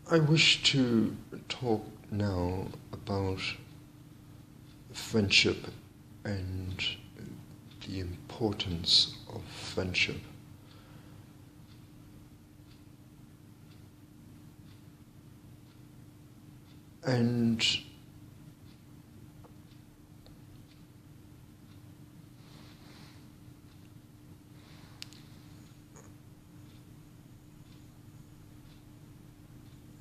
I wish to talk now about friendship and the importance of friendship. And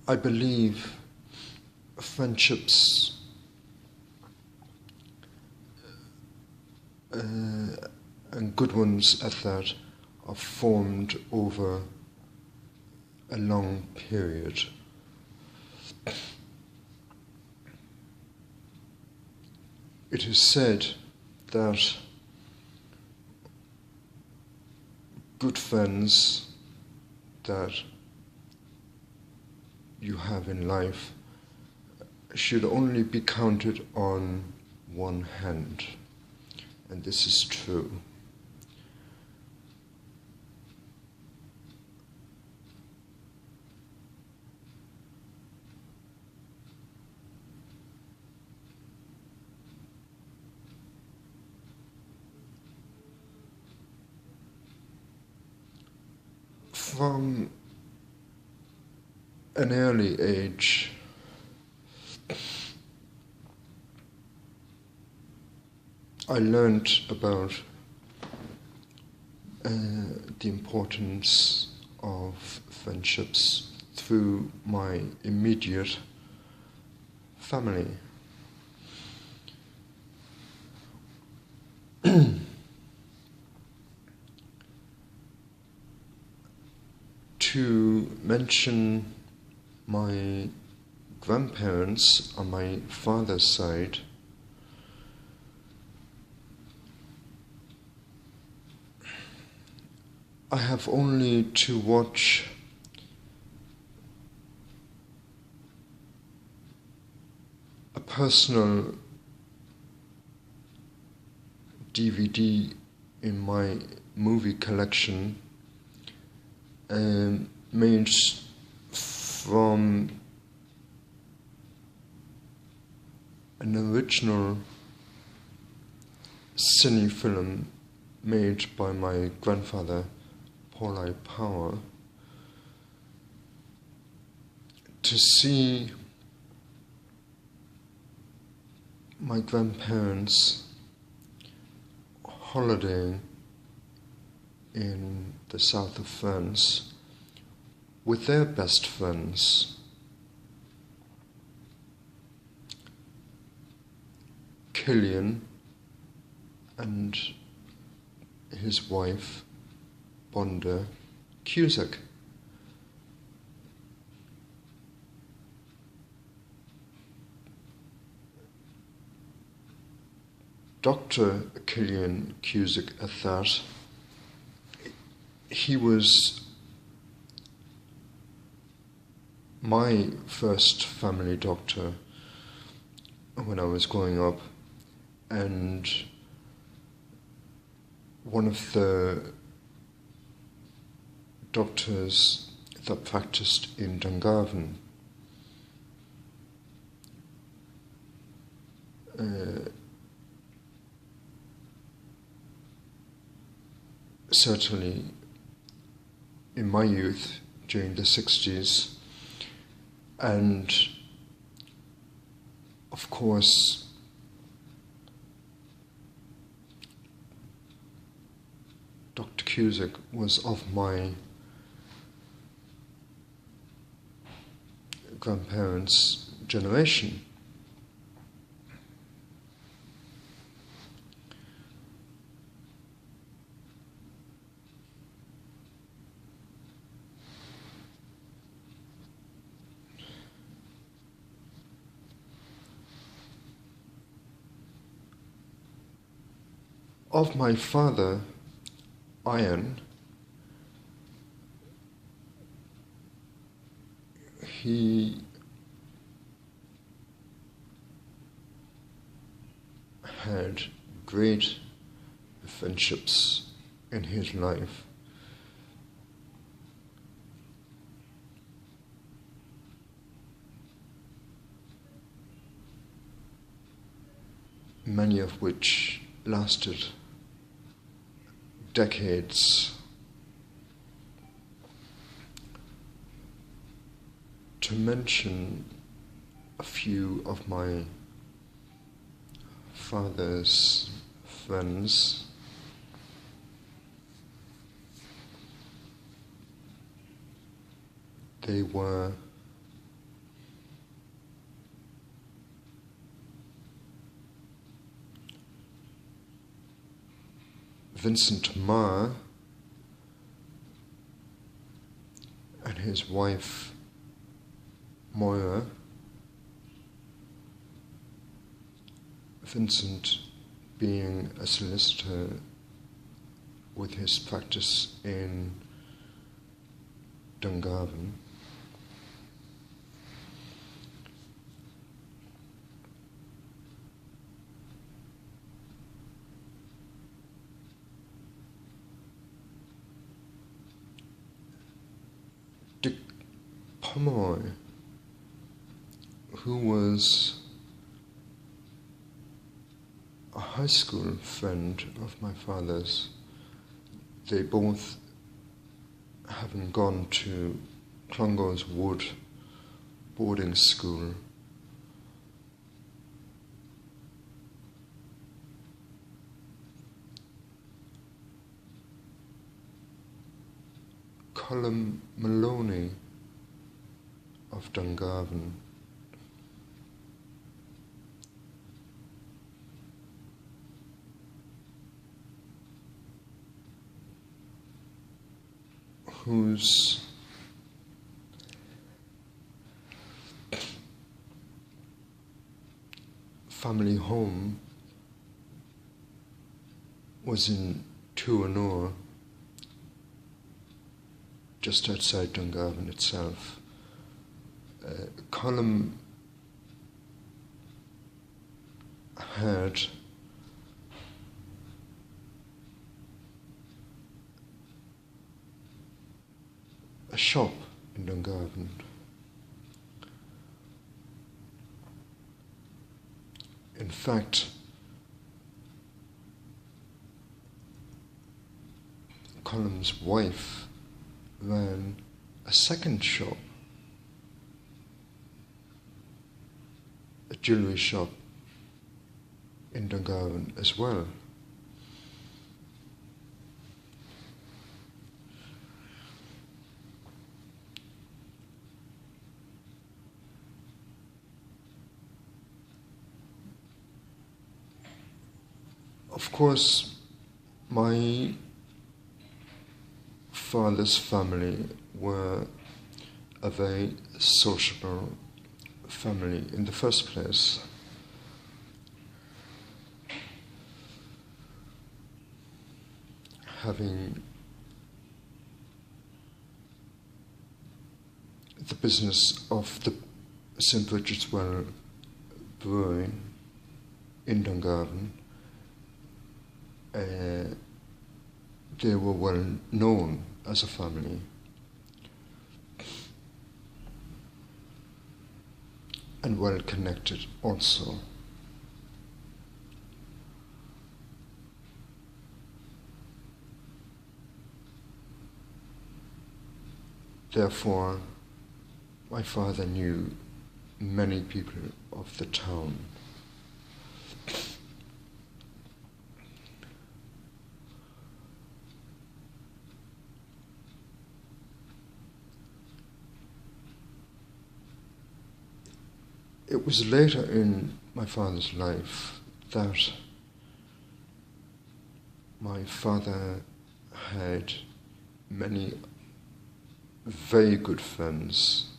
I believe friendships and good ones at that are formed over a long period. It is said that good friends that you have in life should only be counted on one hand, and this is true. From an early age, I learned about the importance of friendships through my immediate family. To mention my grandparents on my father's side, I have only to watch a personal DVD in my movie collection made from an original cine film made by my grandfather, Paul I. Power, to see my grandparents holidaying in the south of France with their best friends, Killian and his wife, Bonda Cusack. Dr. Killian Cusack at that, he was my first family doctor when I was growing up, and one of the doctors that practiced in Dungarvan. Certainly in my youth during the 60s, and of course Dr. Cusack was of my grandparents' generation. Of my father, Ian, he had great friendships in his life. many of which lasted decades. To mention a few of my father's friends, they were Vincent Marr and his wife Moira. Vincent being a solicitor with his practice in Dungarvan. Dick Pomeroy, who was a high school friend of my father's. They both, having gone to Clongowes Wood boarding school, Colm Maloney of Dungarvan, whose family home was in Tuanor, just outside Dungarvan itself. Colm had a shop in Dungarvan. In fact, Colm's wife ran a second shop, a jewellery shop in Dungarvan as well. Of course, my father's family were a very sociable family in the first place. Having the business of the St. Bridget's Well Brewery in Dungarvan, they were well known as a family. And well connected also. Therefore, my father knew many people of the town. It was later in my father's life that my father had many very good friends,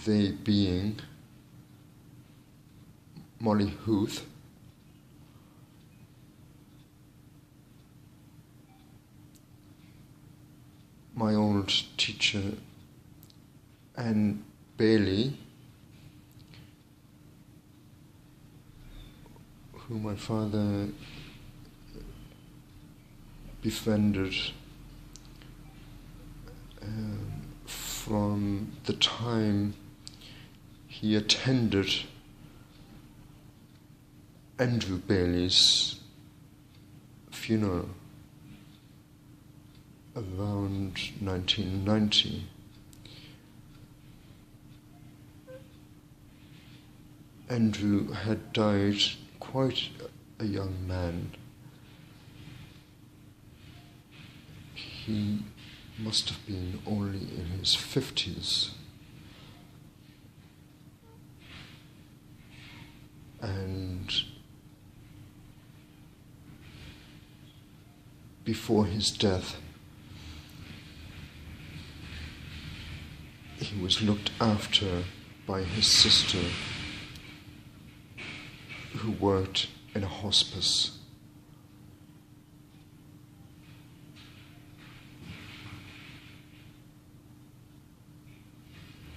they being Molly Huth, my old teacher Anne Bailey, who my father befriended from the time he attended Andrew Bailey's funeral around 1990. Andrew had died quite a young man. He must have been only in his 50s. And before his death, he was looked after by his sister, who worked in a hospice.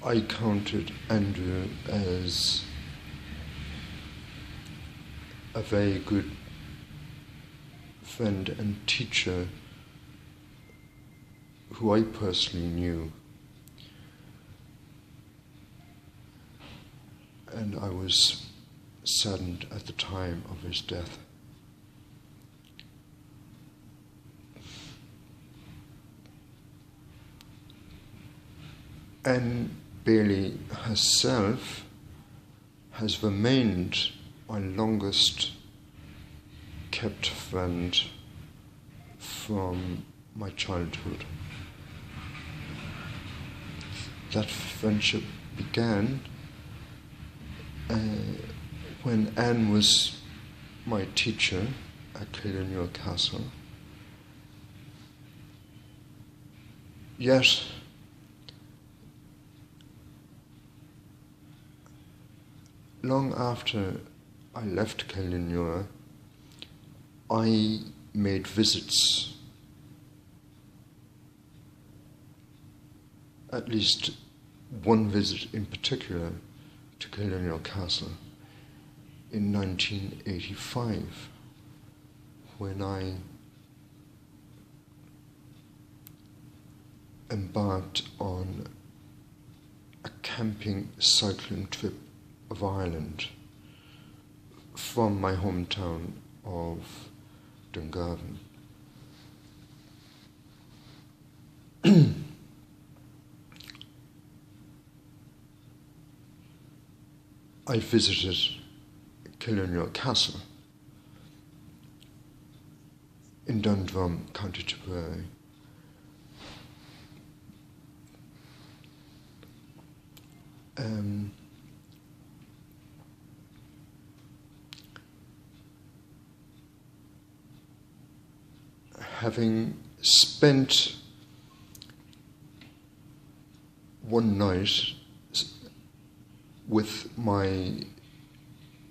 I counted Andrew as a very good friend and teacher who I personally knew. And I was saddened at the time of his death. Anne Bailey herself has remained my longest kept friend from my childhood. That friendship began when Anne was my teacher at Killinure Castle. Yet, long after I left Killinure, I made visits, at least one visit in particular, to Killinure Castle in 1985, when I embarked on a camping cycling trip of Ireland from my hometown of Dungarvan. I visited Killinure Castle in Dundrum, County Tipperary. Having spent one night with my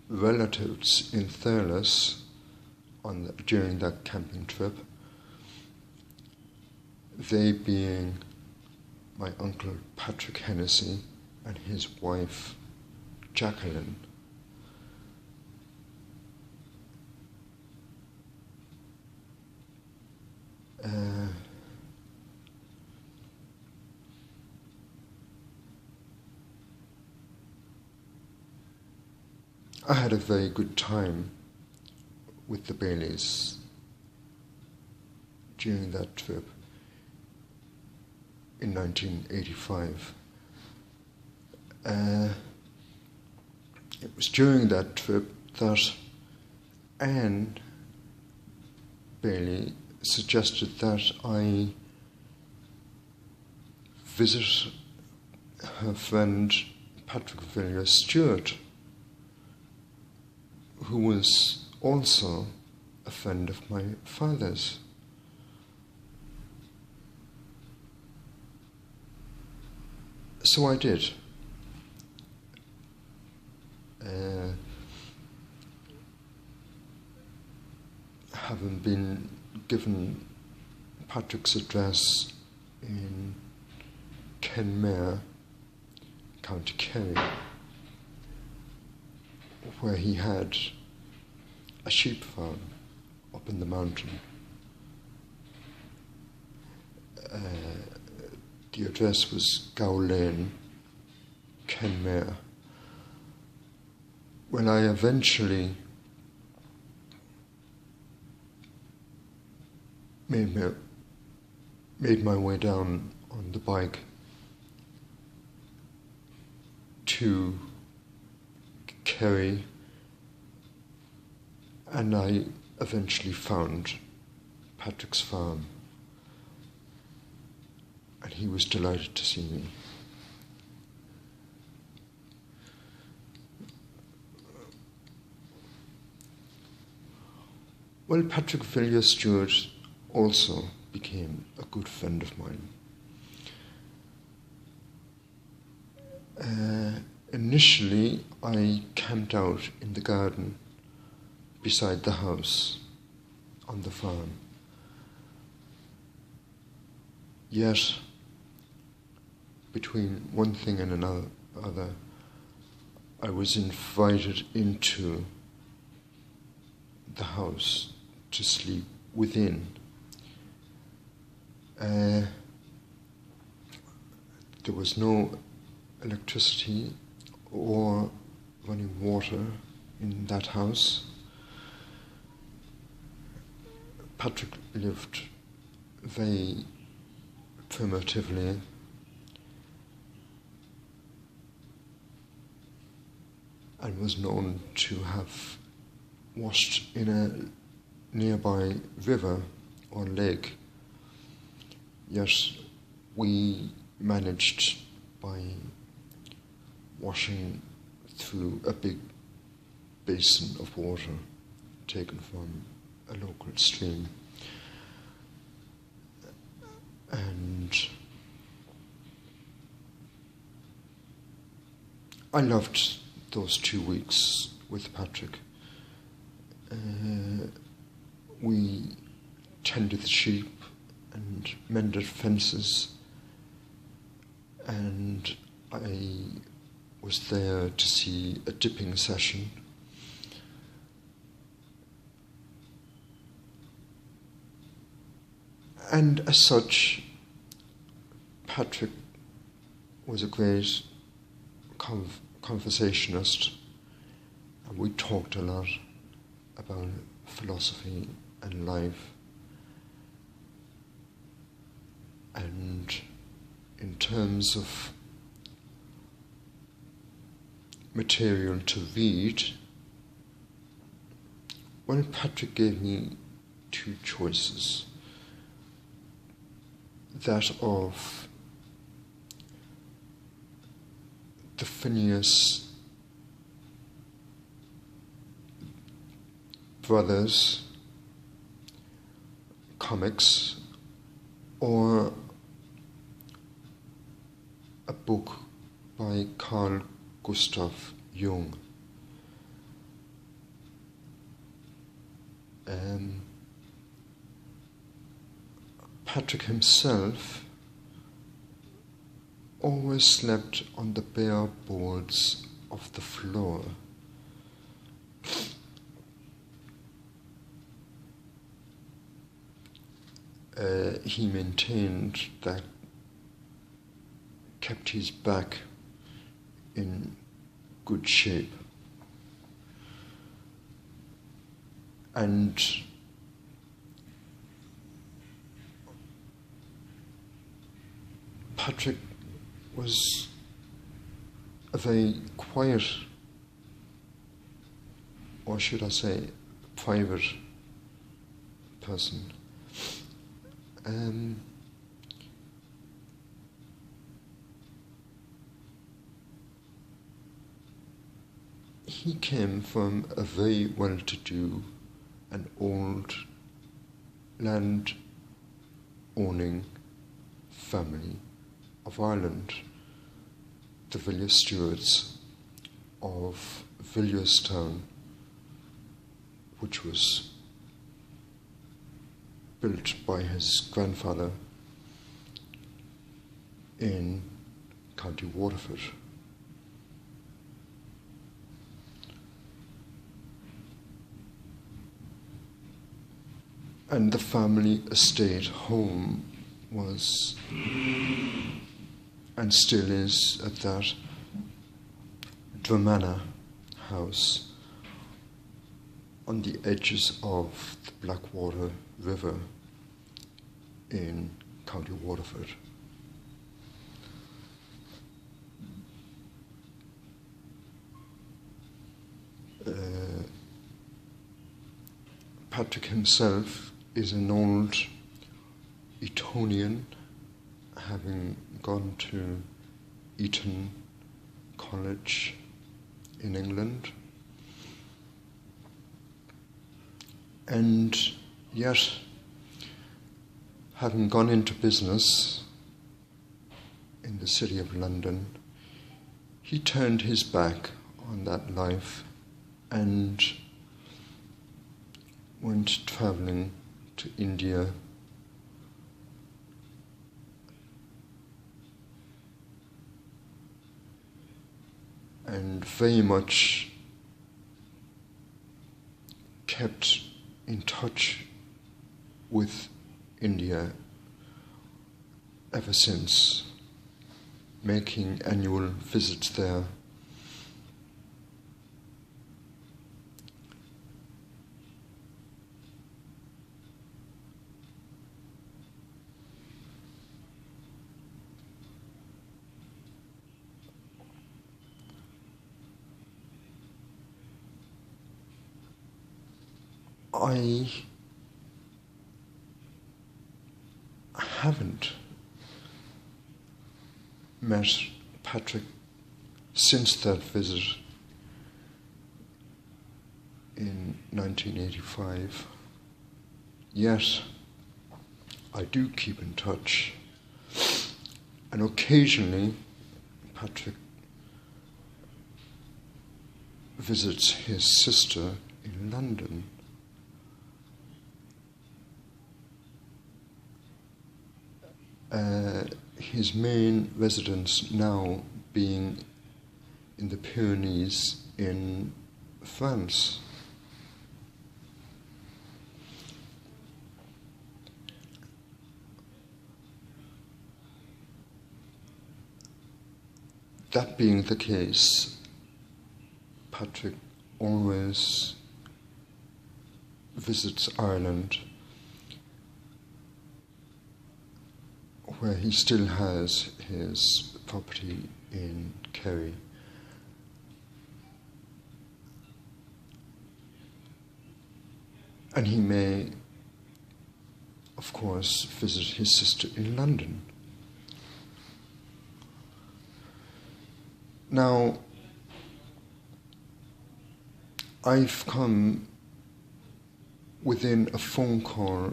relatives in Thurles during that camping trip, they being my uncle Patrick Hennessy and his wife Jacqueline. I had a very good time with the Baileys during that trip in 1985. It was during that trip that Anne Bailey suggested that I visit her friend Patrick Villiers Stewart, who was also a friend of my father's. So I did. Having been given Patrick's address in Kenmare, County Kerry, where he had a sheep farm up in the mountain. The address was Gow Lane, Kenmare. When I eventually made my way down on the bike to Kerry, and I eventually found Patrick's farm, and he was delighted to see me. Well, Patrick Villiers-Stewart also became a good friend of mine. Initially, I camped out in the garden beside the house on the farm. Yet, between one thing and another, I was invited into the house to sleep within. There was no electricity or running water in that house. Patrick lived very primitively, and was known to have washed in a nearby river or lake. Yet we managed, by washing through a big basin of water taken from a local stream, and I loved those 2 weeks with Patrick. We tended the sheep and mended fences, and I was there to see a dipping session. And as such, Patrick was a great conversationalist, and we talked a lot about philosophy and life. And in terms of material to read, well, Patrick gave me two choices. That of the Phineas Brothers comics, or a book by Carl Gustav Jung. Patrick himself always slept on the bare boards of the floor. He maintained that kept his back in good shape. And Patrick was a very quiet, or should I say, private person. He came from a very well-to-do and old land-owning family of Ireland, the Villiers-Stewarts of Villierstown, which was built by his grandfather in County Waterford. And the family estate home was, and still is, at that Dromanna house on the edges of the Blackwater River in County Waterford. Patrick himself is an old Etonian, having gone to Eton College in England, and yet, having gone into business in the City of London, he turned his back on that life and went travelling to India, and very much kept in touch with India ever since, making annual visits there. I haven't met Patrick since that visit in 1985, yet I do keep in touch, and occasionally Patrick visits his sister in London. His main residence now being in the Pyrenees in France. That being the case, Patrick always visits Ireland, where he still has his property in Kerry. And he may, of course, visit his sister in London. Now, I've come within a phone call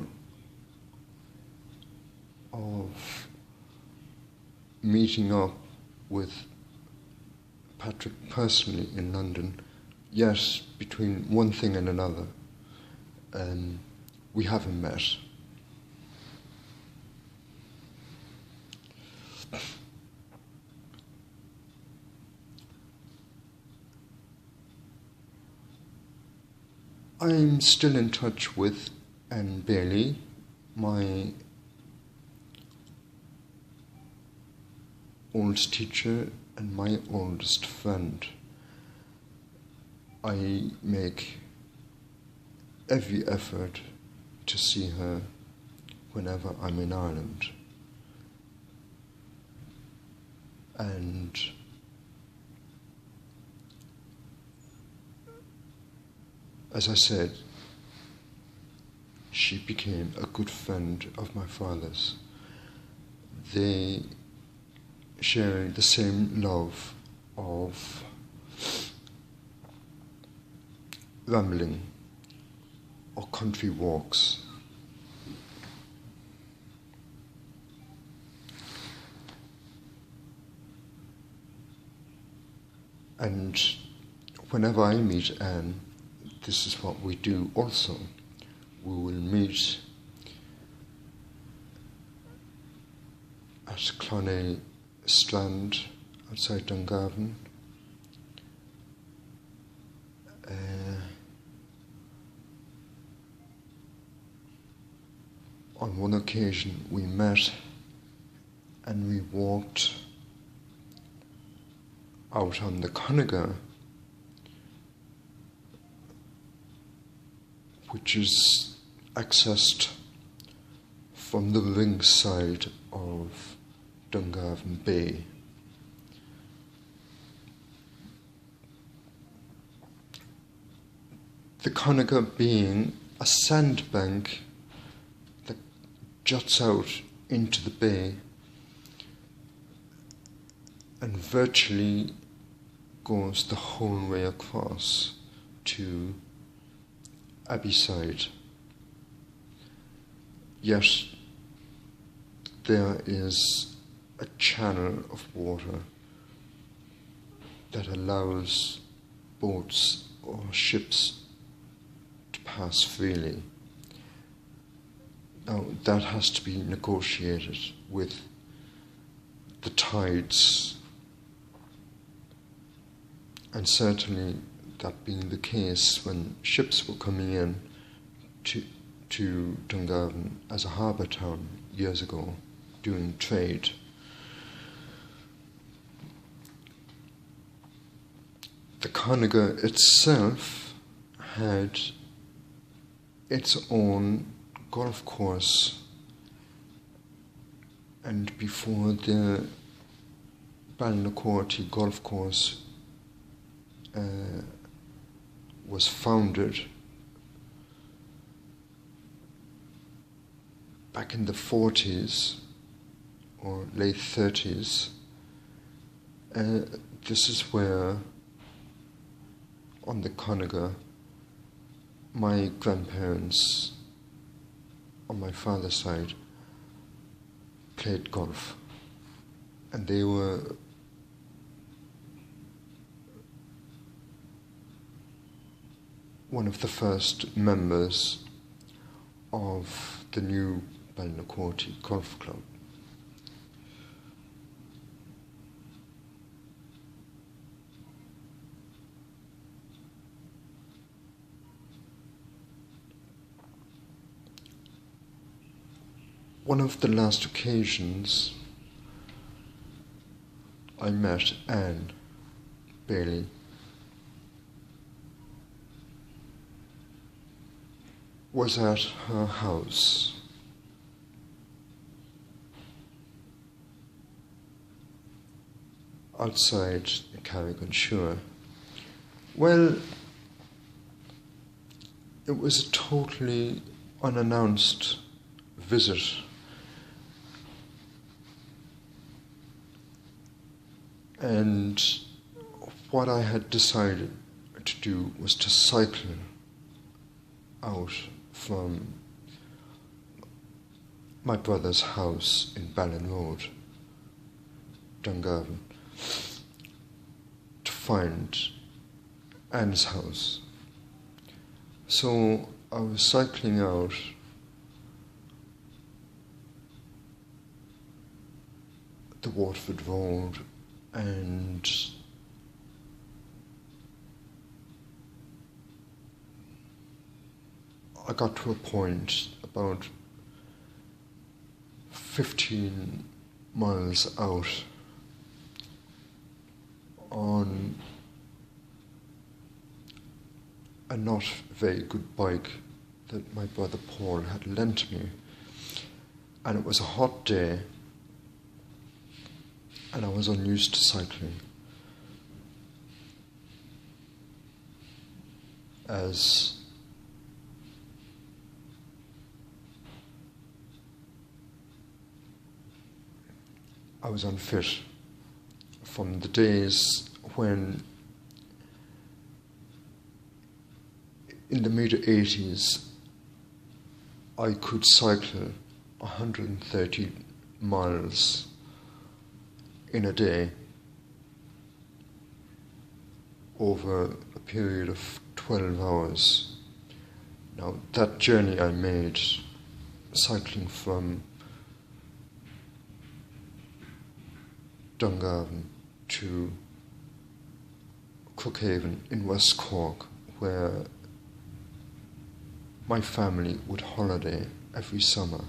of meeting up with Patrick personally in London. Yes, between one thing and another, we haven't met. I'm still in touch with Anne Bailey, my old teacher and my oldest friend. I make every effort to see her whenever I'm in Ireland. And as I said, she became a good friend of my father's. They sharing the same love of rambling or country walks. And whenever I meet Anne, this is what we do also. We will meet at Cloney Strand outside Dungarvan. On one occasion we met and we walked out on the Conager, which is accessed from the ring side of Dungarvan Bay. The Conager being a sandbank that juts out into the bay and virtually goes the whole way across to Abbeyside. Yet there is a channel of water that allows boats or ships to pass freely. Now that has to be negotiated with the tides, and certainly that being the case when ships were coming in to Dungarvan as a harbour town years ago doing trade. The Conager itself had its own golf course, and before the Balnacourty golf course was founded back in the 40s or late 30s, this is where on the Conager my grandparents on my father's side played golf, and they were one of the first members of the new Balnacourty Golf Club. One of the last occasions I met Anne Bailey was at her house. Outside Carrick-on-Suir. Well, it was a totally unannounced visit. And what I had decided to do was to cycle out from my brother's house in Ballin Road, Dungarvan, to find Anne's house. So I was cycling out the Waterford Road, and I got to a point about 15 miles out on a not very good bike that my brother Paul had lent me, and it was a hot day and I was unused to cycling, as I was unfit from the days when in the mid-80s I could cycle 130 miles in a day over a period of 12 hours. Now that journey I made cycling from Dungarvan to Crookhaven in West Cork, where my family would holiday every summer.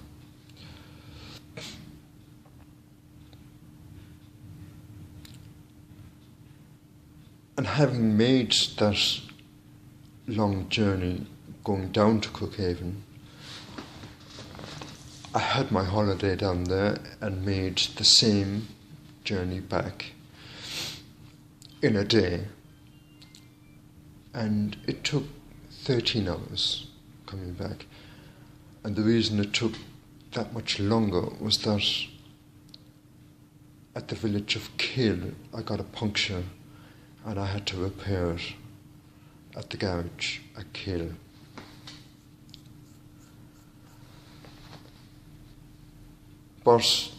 And having made that long journey going down to Crookhaven, I had my holiday down there and made the same journey back in a day. And it took 13 hours coming back. And the reason it took that much longer was that at the village of Kill, I got a puncture and I had to repair it at the garage at Kill. But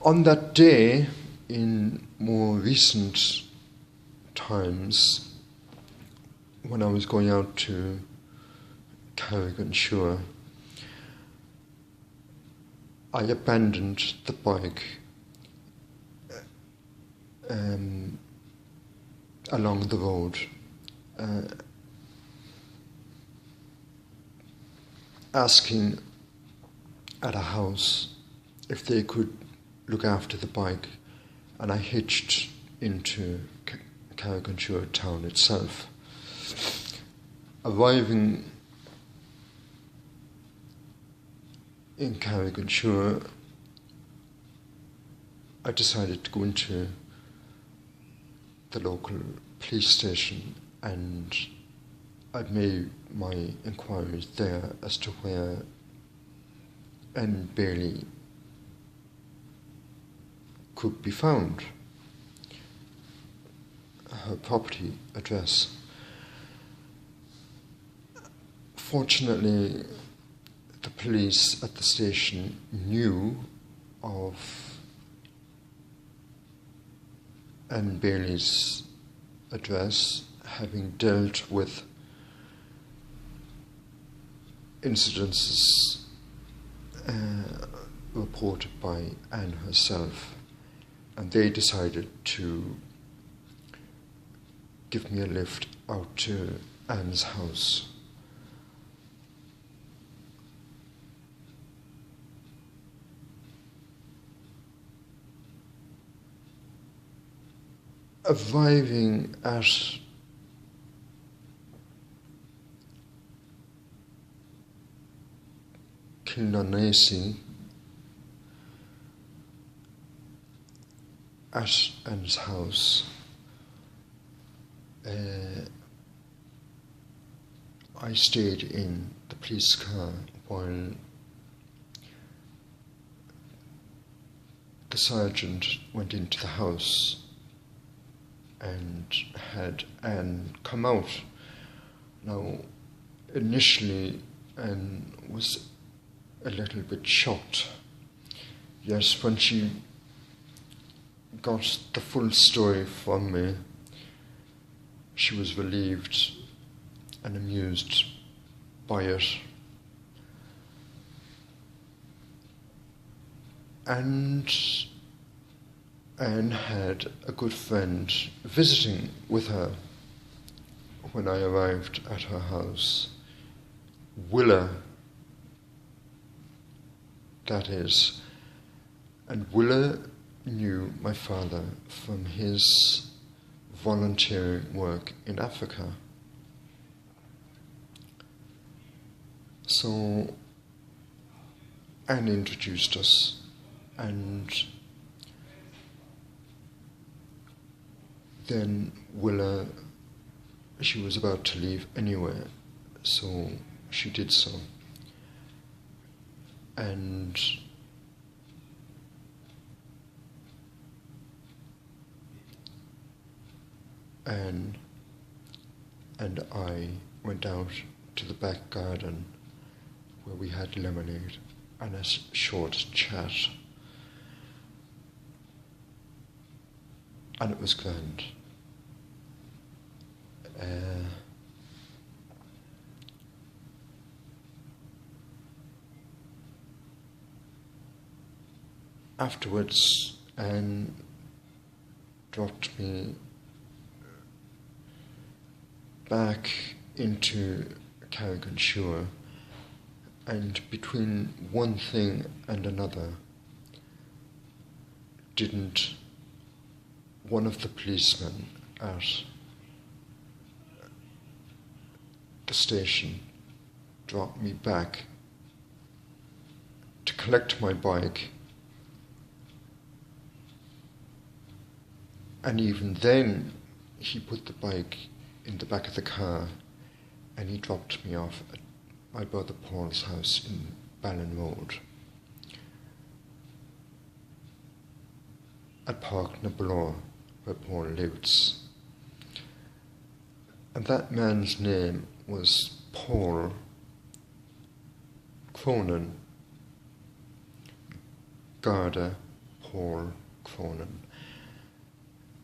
on that day, in more recent times, when I was going out to Carrigan-Shore, I abandoned the bike along the road, asking at a house if they could look after the bike, and I hitched into Carrigan-Shore town itself. Arriving in Carrigan-Shore, I decided to go into the local police station, and I made my inquiries there as to where Anne Bailey could be found, her property address. Fortunately, the police at the station knew of Anne Bailey's address, having dealt with incidences reported by Anne herself, and they decided to give me a lift out to Anne's house. Arriving at Kilnonacey, at Anne's house, I stayed in the police car while the sergeant went into the house and had Anne come out. Now, initially, Anne was a little bit shocked. Yes, when she got the full story from me, she was relieved and amused by it. And Anne had a good friend visiting with her when I arrived at her house. Willa, that is. And Willa knew my father from his volunteering work in Africa. So Anne introduced us, and then Willa, she was about to leave anyway, so she did so. And Anne and I went out to the back garden where we had lemonade and a short chat. And it was grand. Afterwards, Anne dropped me back into Carrigan-Shore, and between one thing and another, didn't one of the policemen at the station drop me back to collect my bike, and even then he put the bike in the back of the car and he dropped me off at my brother Paul's house in Ballin Road at Park na Below, where Paul lives. And that man's name was Paul Cronin, Garda Paul Cronin.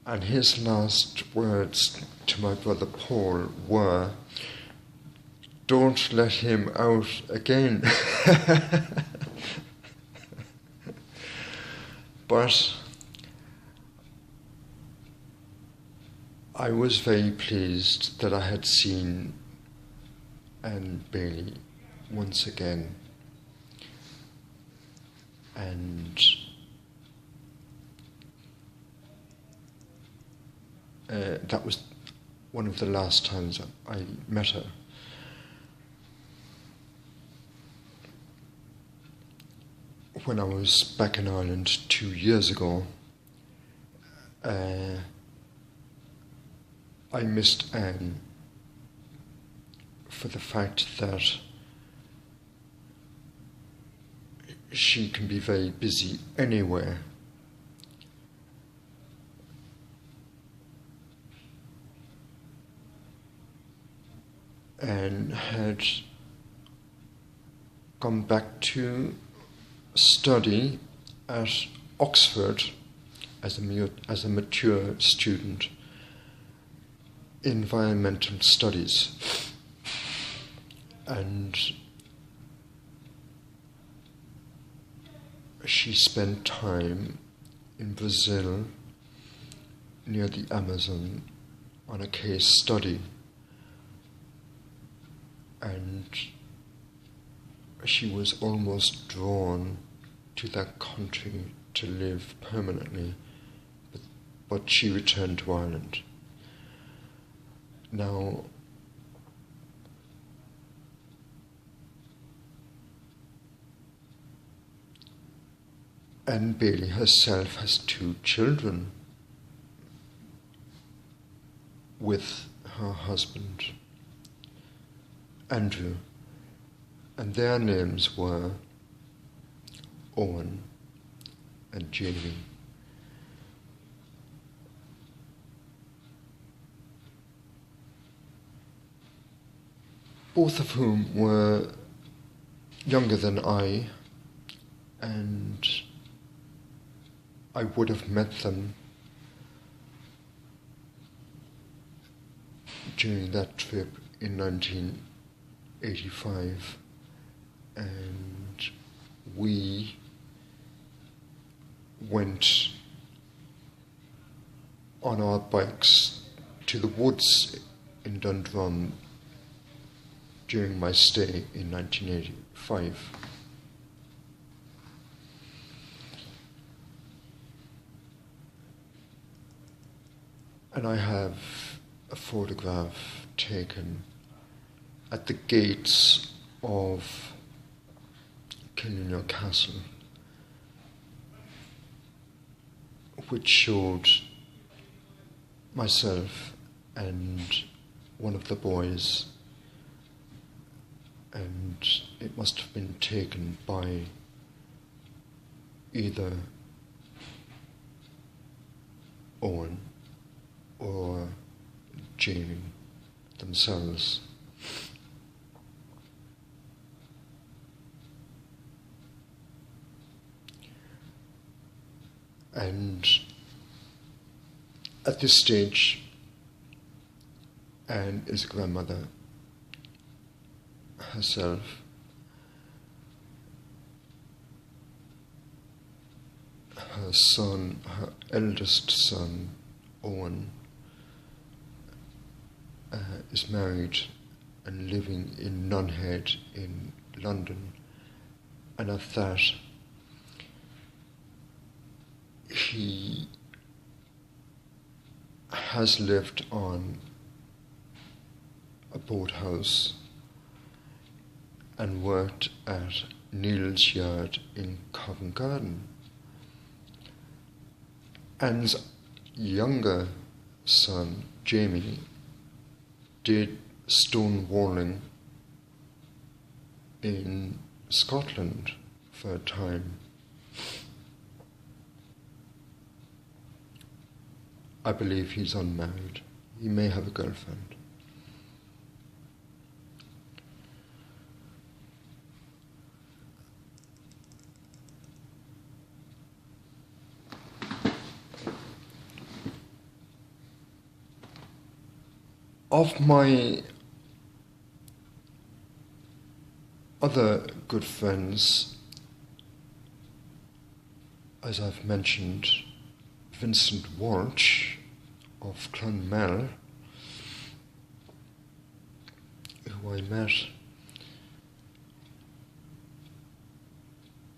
And his last words to my brother Paul were, "Don't let him out again." But I was very pleased that I had seen Anne Bailey once again, and that was one of the last times I met her. When I was back in Ireland 2 years ago, I missed Anne for the fact that she can be very busy anywhere. And had gone back to study at Oxford as a mature student in environmental studies, and she spent time in Brazil near the Amazon on a case study, and she was almost drawn to that country to live permanently, but she returned to Ireland. Now, Anne Bailey herself has 2 children with her husband, Andrew, and their names were Owen and Jamie. Both of whom were younger than I, and I would have met them during that trip in 1985, and we went on our bikes to the woods in Dundrum during my stay in 1985. And I have a photograph taken at the gates of Killinure Castle, which showed myself and one of the boys, and it must have been taken by either Owen or Jamie themselves. And at this stage, Anne is a grandmother herself. Her son, her eldest son, Owen, is married and living in Nunhead in London, and at that he has lived on a boathouse and worked at Neil's yard in Covent Garden. Anne's younger son, Jamie, did stonewalling in Scotland for a time. I believe he's unmarried. He may have a girlfriend. Of my other good friends, as I've mentioned, Vincent Walsh of Clonmel, who I met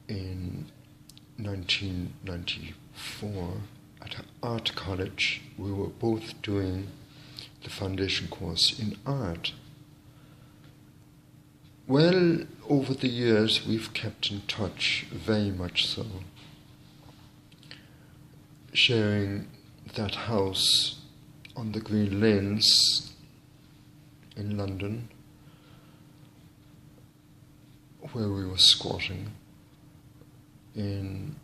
in 1994 at art college. We were both doing the foundation course in art. Well, over the years we've kept in touch, very much so, sharing that house on the Green Lanes in London where we were squatting in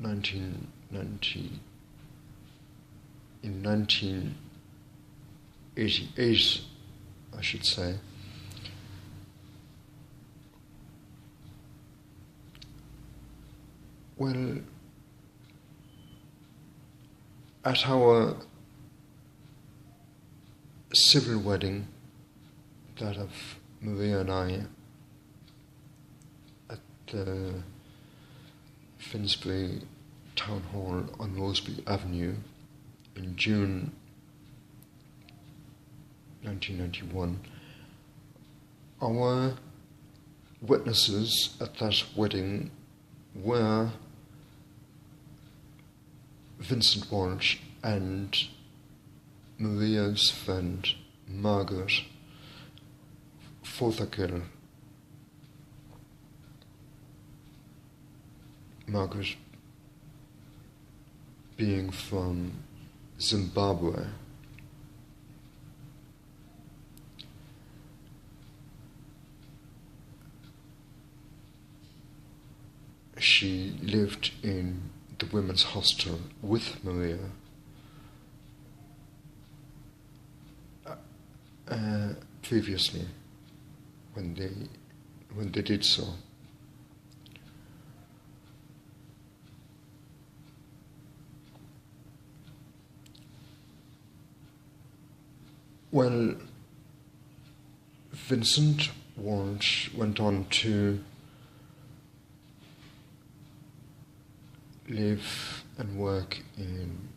1988, I should say. Well, at our civil wedding, that of Maria and I, at the Finsbury Town Hall on Rosebery Avenue in June 1991, our witnesses at that wedding were Vincent Walsh and Maria's friend Margaret Fothergill. Margaret being from Zimbabwe. She lived in the women's hostel with Maria previously when they did so. Well, Vincent Walsh went on to live and work in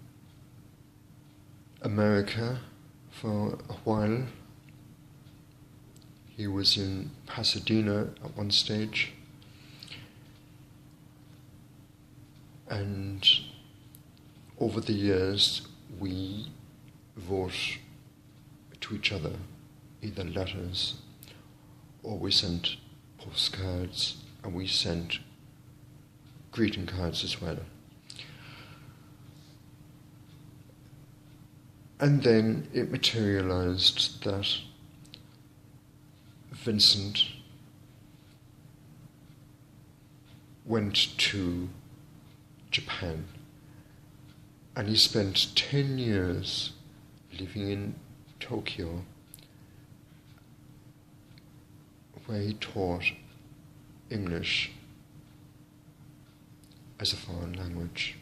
America for a while. He was in Pasadena at one stage, and over the years we wrote to each other either letters or we sent postcards, and we sent greeting cards as well. And then it materialized that Vincent went to Japan, and he spent 10 years living in Tokyo, where he taught English as a foreign language.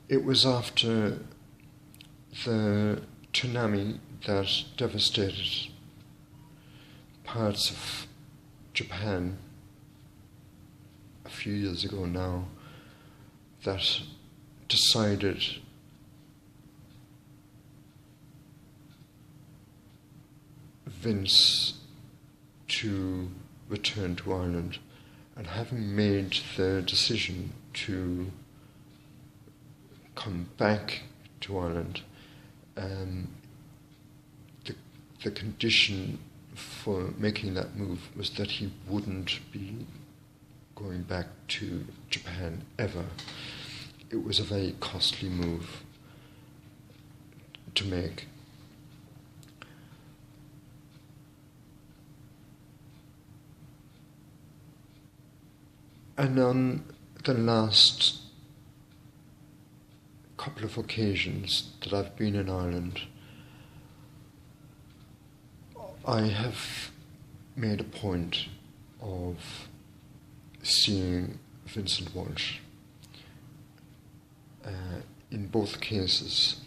It was after the tsunami that devastated parts of Japan a few years ago now that decided Vince to return to Ireland, and having made the decision to come back to Ireland, the condition for making that move was that he wouldn't be going back to Japan ever. It was a very costly move to make. And on the last couple of occasions that I've been in Ireland, I have made a point of seeing Vincent Walsh. In both cases,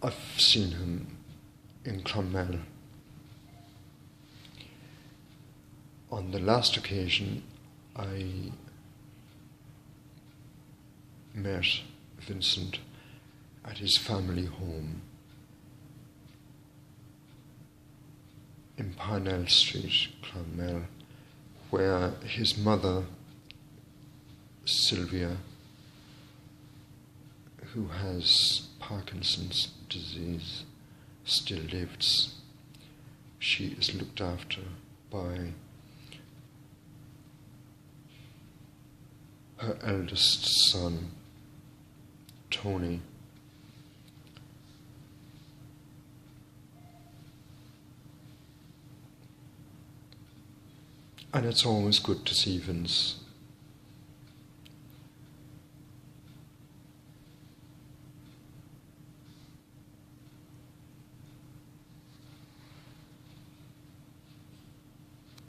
I've seen him in Clonmel. On the last occasion, I met Vincent at his family home in Parnell Street, Clonmel, where his mother, Sylvia, who has Parkinson's disease, still lives. She is looked after by her eldest son, Tony. And it's always good to see Vince.